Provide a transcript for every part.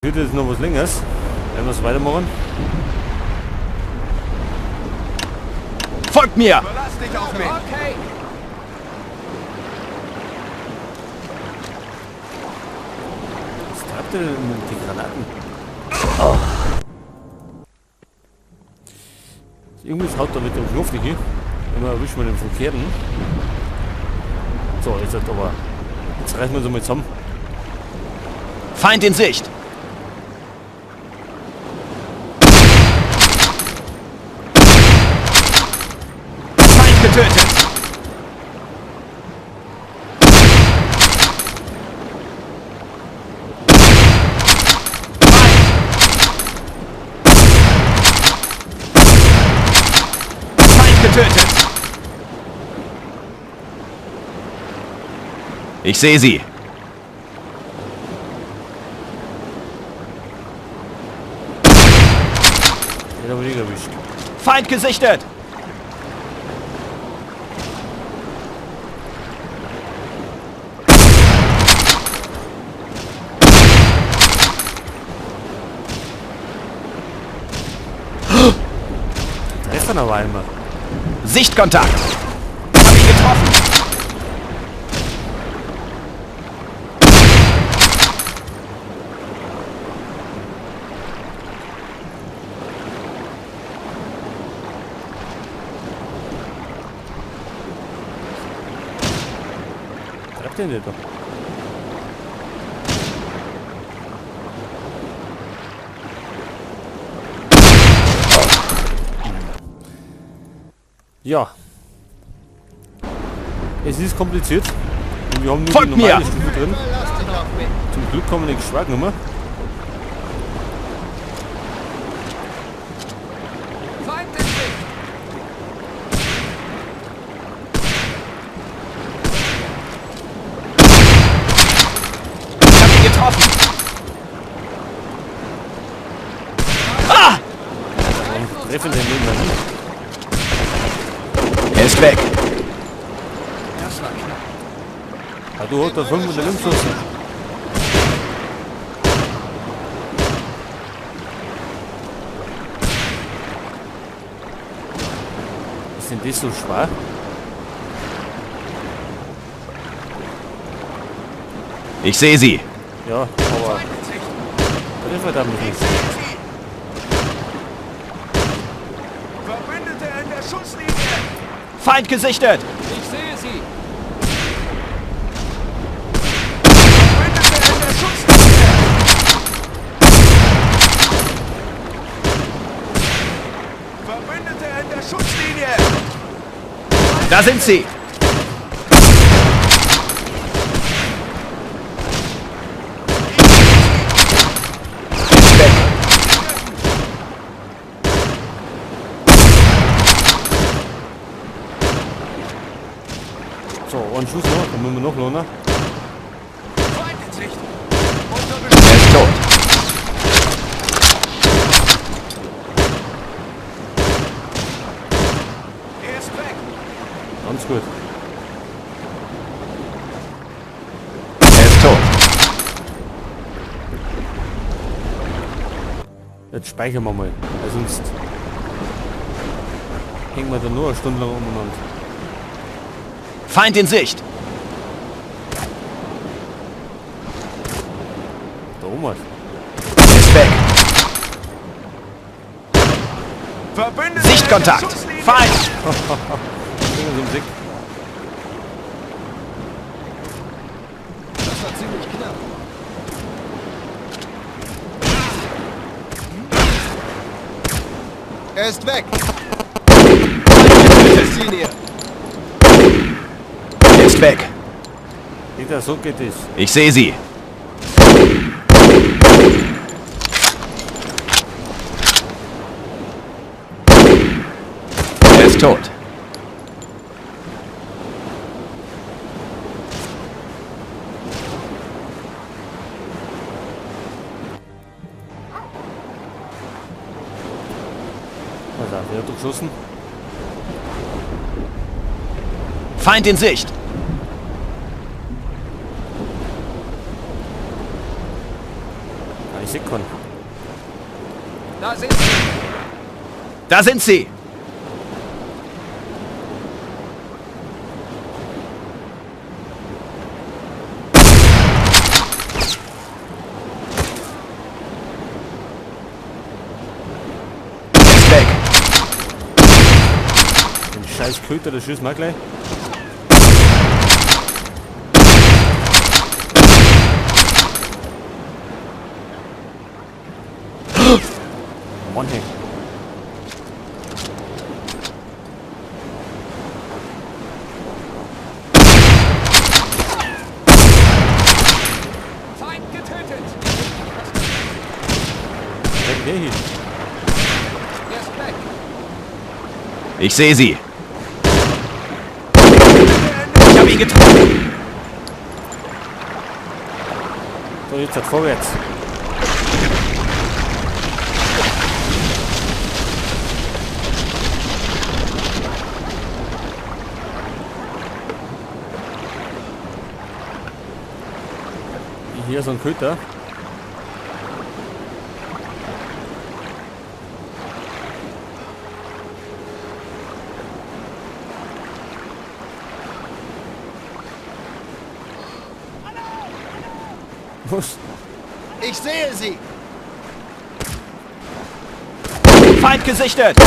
Bitte ist noch was Längeres. Werden wir es weitermachen? Folgt mir! Verlass dich auf mich. Okay. Was treibt ihr denn mit den Granaten? Irgendwie haut da mit dem Knopfliche. Immer erwischen wir den Verkehrten. So, jetzt hat aber. Jetzt reißen wir uns mal zusammen. Feind in Sicht! Feind getötet! Feind getötet! Ich sehe sie! Den haben wir nicht erwischt. Feind gesichtet! Treffen aber einmal. Sichtkontakt! Hab ihn getroffen! Treibt den nicht doch. Ja. Es ist kompliziert. Und wir haben nur Folgt die normale mir! Stufe drin. Verlass dich auf mich. Zum Glück haben wir nicht geschwagt nochmal. Feind in Sicht. Ich hab ihn getroffen! Ah! Warum treffen den nehmen wir nicht? Er ist weg! Das war knapp. Ah, du hast da 5 mit der Linksschüsse. Ist denn das so schwer? Ich sehe sie! Ja, aber treffer damit nicht. Verbündete in der Schusslinie. Feind gesichtet! Ich sehe sie. Verbündete in der Schusslinie. Verbündete in der Schusslinie. Da sind sie! Er ist weg! So, einen Schuss noch, dann müssen wir noch lohnen. Feind in Sicht. Er ist tot! Er ist weg. Ganz gut. Er ist tot! Jetzt speichern wir mal, weil sonst hängen wir da nur eine Stunde lang umeinander. Feind in Sicht! Da oben. Er ist weg! Verbündete Sichtkontakt! in der Schusslinie. Feind! Finger so im Sick. Das war ziemlich knapp. Er ist weg. Linie. Er ist weg! Peter, so geht es. Ich sehe sie! Er ist tot! Also, wer hat geschossen? Feind in Sicht! Ah, Ich sehe keinen. Da sind sie. Da sind sie! Ist weg! Den scheiß Köter, der schießt mal gleich. Mann, hey. Feind getötet. Weg, der hier. Er ist weg. Ich sehe sie! Ich habe ihn getroffen! So, jetzt halt vorwärts. Hier so ein Köter. Was? Ich sehe sie. Feind gesichtet!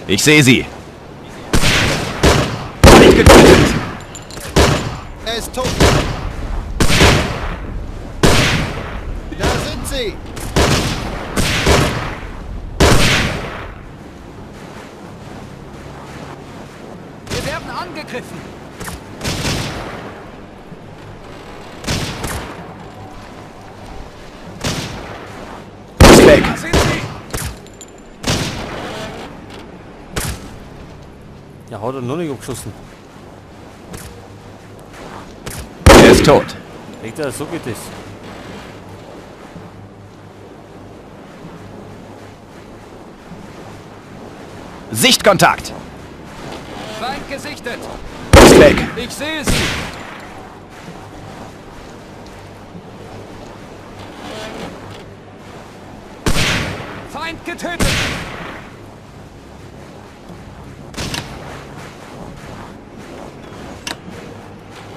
Ich sehe sie! Feind getötet! Er ist tot. Da sind sie. Wir werden angegriffen. Ist weg! Da sind sie. Ja, hat er noch nicht abgeschossen. Er ist tot! Denkt er, so geht es. Sichtkontakt! Feind gesichtet. Ist weg! Ich sehe sie. Feind getötet.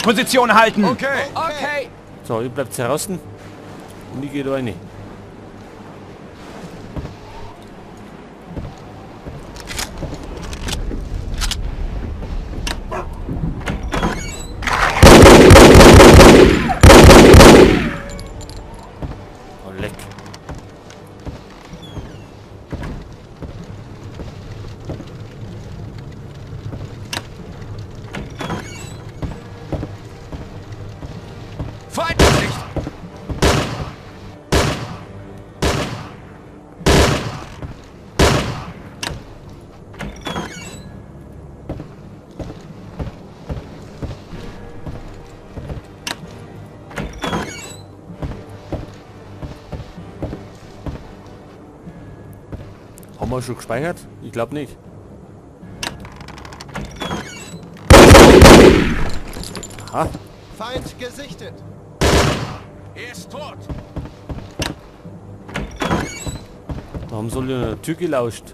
Position halten! Okay. Okay. So, ihr bleibt draußen. Und ich gehe da rein. Oh, leck. Feind in Sicht. Haben wir schon gespeichert? Ich glaube nicht. Aha. Feind gesichtet. Er ist tot. Da haben sie alle eine Tür gelauscht.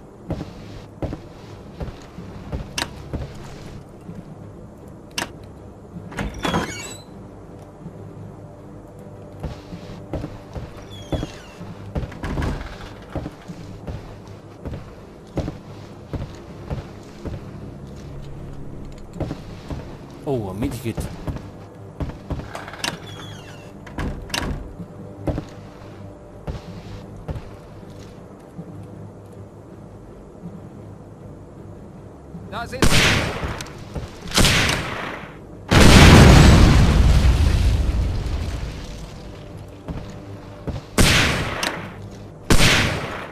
Oh, ein Medikit. Da sind sie.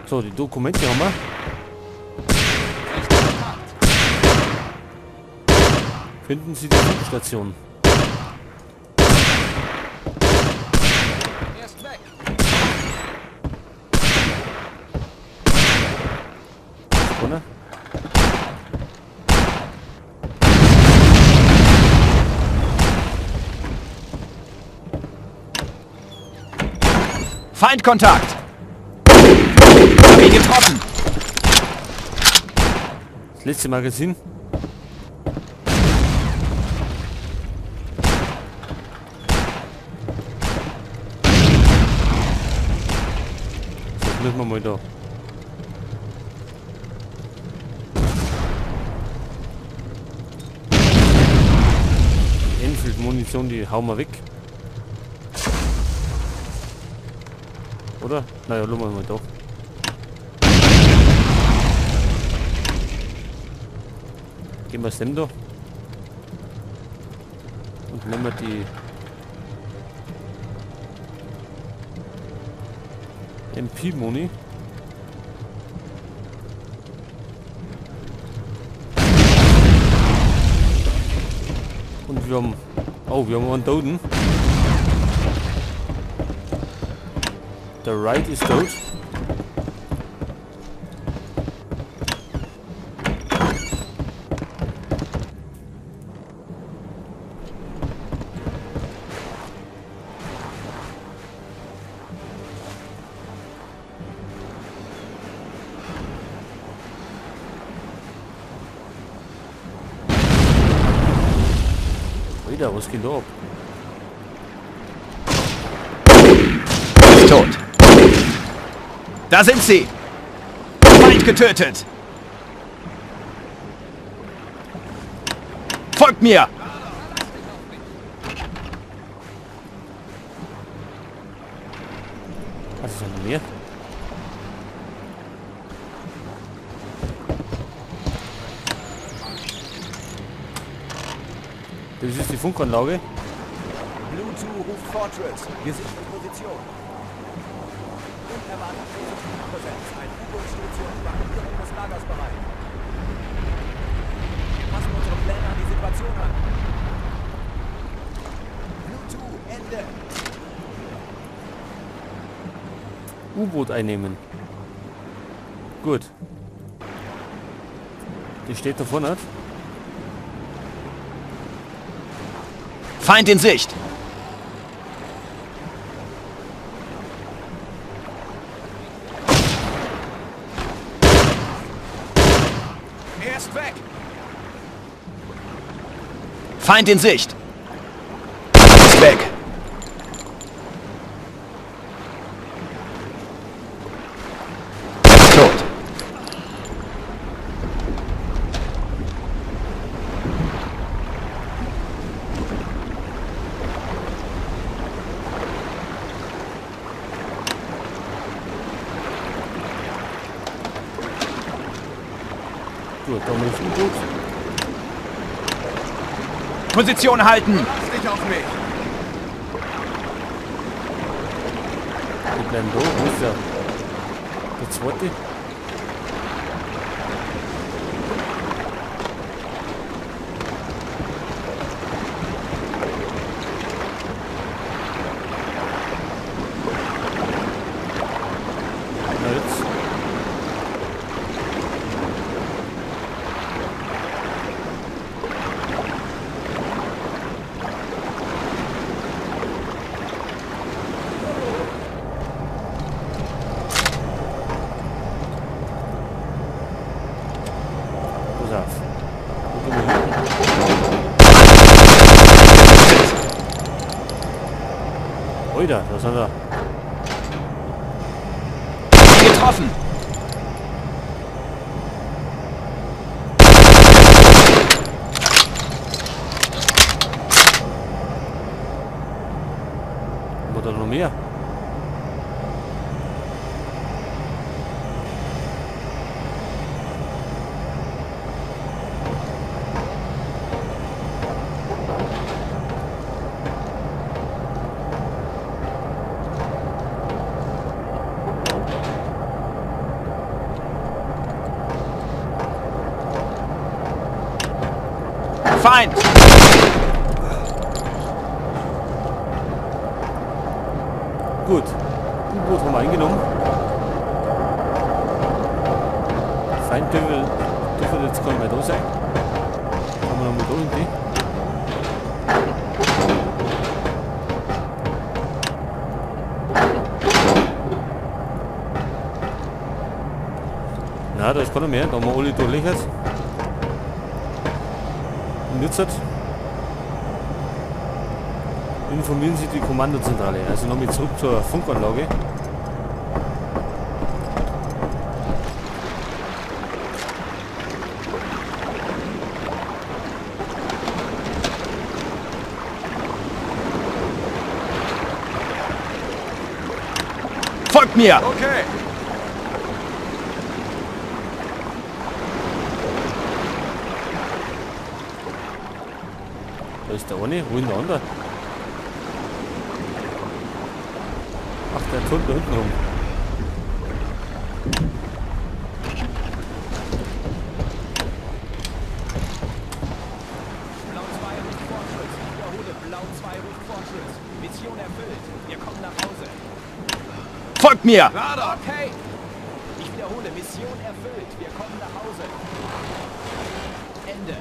So, die Dokumente haben wir. Sichtkontakt. Finden Sie die Funkstation. Er ist weg. Oder? Feindkontakt! Hab ihn getroffen! Das letzte Magazin. So, müssen wir mal da. Enfield-Munition, die hauen wir weg. Oder? Naja, lassen wir mal da. Gehen wir es dem da. Und nehmen wir die MP-Muni. Und wir haben... Oh, wir haben einen Toten. Der Wright ist tot. Wieder, was geht da ab? Ist tot. Da sind sie! Feind getötet! Folgt mir! Was ist denn mehr? Das ist die Funkanlage. Blue 2 ruft Fortress. Wir sind in Position. Unerwartet positive Präsenz. Ein U-Boot-Station über Anführung des Lagers bereit. Wir passen unsere Pläne an die Situation an. Blue 2, Ende. U-Boot einnehmen. Gut. Die steht da vorne. Feind in Sicht! Er ist weg. Feind in Sicht! Ist weg! Er ist tot! Gut, da haben wir das U-Boot. Position halten! Lass dich auf mich. Wir bleiben da. Wo ist der zweite? Na jetzt. Pass auf. Wo gehen wir hin? Oida, da sind wir. Getroffen! Oder noch mehr? Feind! Gut. U-Boot haben wir eingenommen. Feind dürfen jetzt gar nicht mehr da sein. Haben wir nochmal da irgendwie. Ja, da ist keiner mehr. Da haben wir alle durchlöchert. Nützert. Informieren Sie die Kommandozentrale. Also nochmal zurück zur Funkanlage. Folgt mir! Okay. Da ist der eine, wo ist der andere? Ach, der turnt da hinten rum. Blau 2 ruft Fortschritt. Ich wiederhole, Blau 2 ruft Fortschritt. Mission erfüllt. Wir kommen nach Hause. Folgt mir! Okay. Ich wiederhole, Mission erfüllt. Wir kommen nach Hause. Ende.